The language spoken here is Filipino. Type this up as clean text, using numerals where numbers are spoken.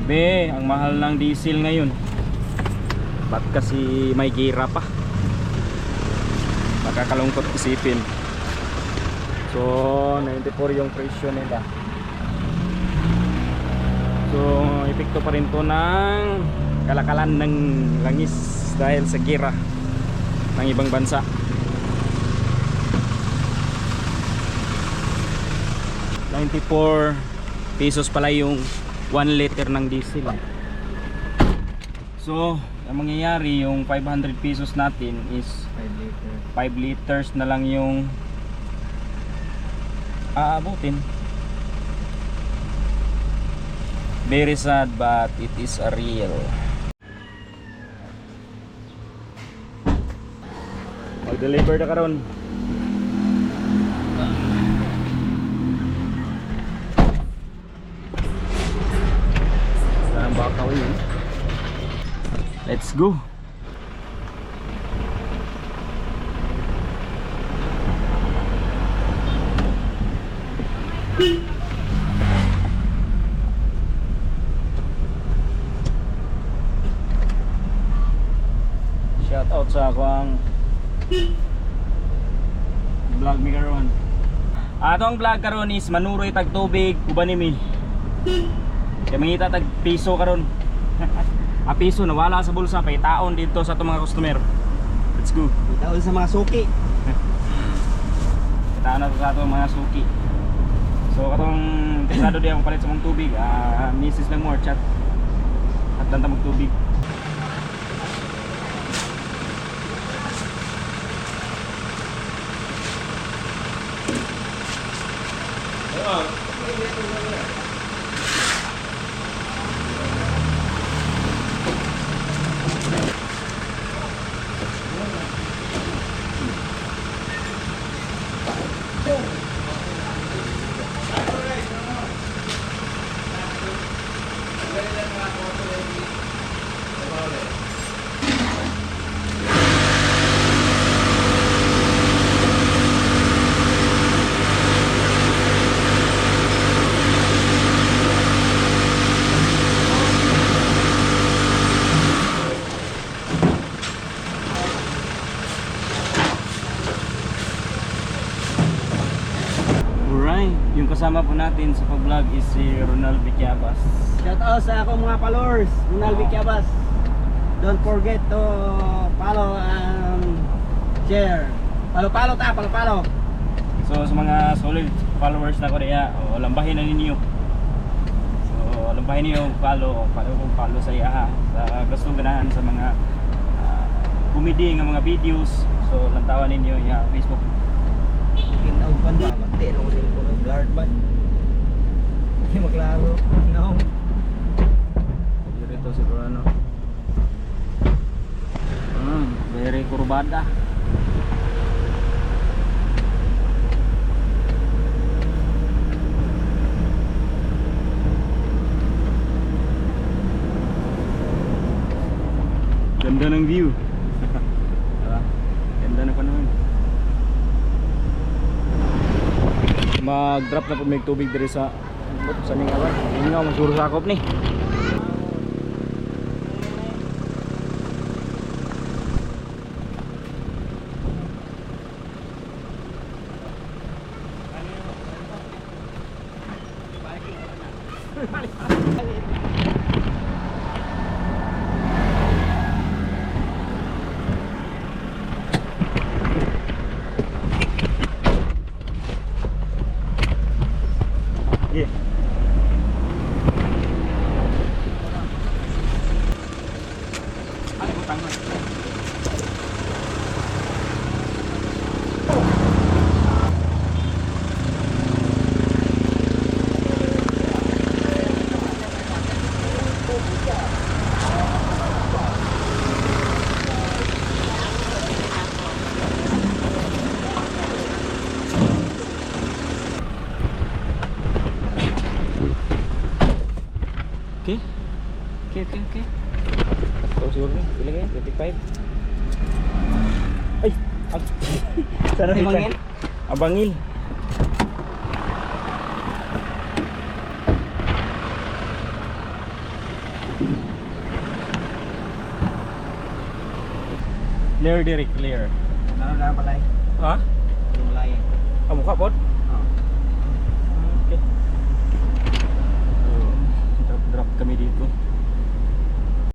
Be, ang mahal ng diesel ngayon. Ba't kasi may gira pa? Nakakalungkot isipin. So 94 yung presyo nila. So epekto pa rin to ng kalakalan ng langis dahil sa gira ng ibang bansa. ₱94 pala yung 1 liter ng diesel. So ang mangyayari, yung ₱500 natin is 5 liters na lang yung aabutin. Very sad but it is a real. Mag-deliver na karon. Saan ba ka yun? Let's go. Shout out sa akong vlog mi karon. Atong vlog karon is manuroy tag tubig uban nimi. Kaya mangita tag piso karon. A piso nawala sa bulsa pay taon dito sa atong mga customer. Let's go. Taon sa mga suki. Taon na sa atong mga suki. So katong interesado di ako palit sa mong tubig, misis lang more chat. At danta mag tubig. Yung kasama po natin sa pag-vlog is si Ronald Viquiabas. Shout out sa akong mga followers, Ronald Viquiabas. Don't forget to follow and share. Follow. So sa mga solid followers na ko diya, lambahin na ninyo. So lambahin niyo follow sa iya sa gustong ganahan sa mga comedy nga mga videos. So lantawan ninyo ya Facebook. Kinaupan ba? Magtiro ko din ko ng blurred ba? Hindi maklaro. No. Dito siguro ano. Very kurbada. Ganda ng view. Diba? Ganda na panahon. Mag-drop na po may tubig diri sa Ningawan. Hindi nga masuro sakop ni. Yeah. Ano utang mo? Okay. Ito siguro rin. Pila kayo? 25? Ay! Sana Abangil? Abangil. Clear diri, clear. Ano na balay? Ha? Ano balay? Ang mukha pod? Oh. Okay. So, drop kami dito.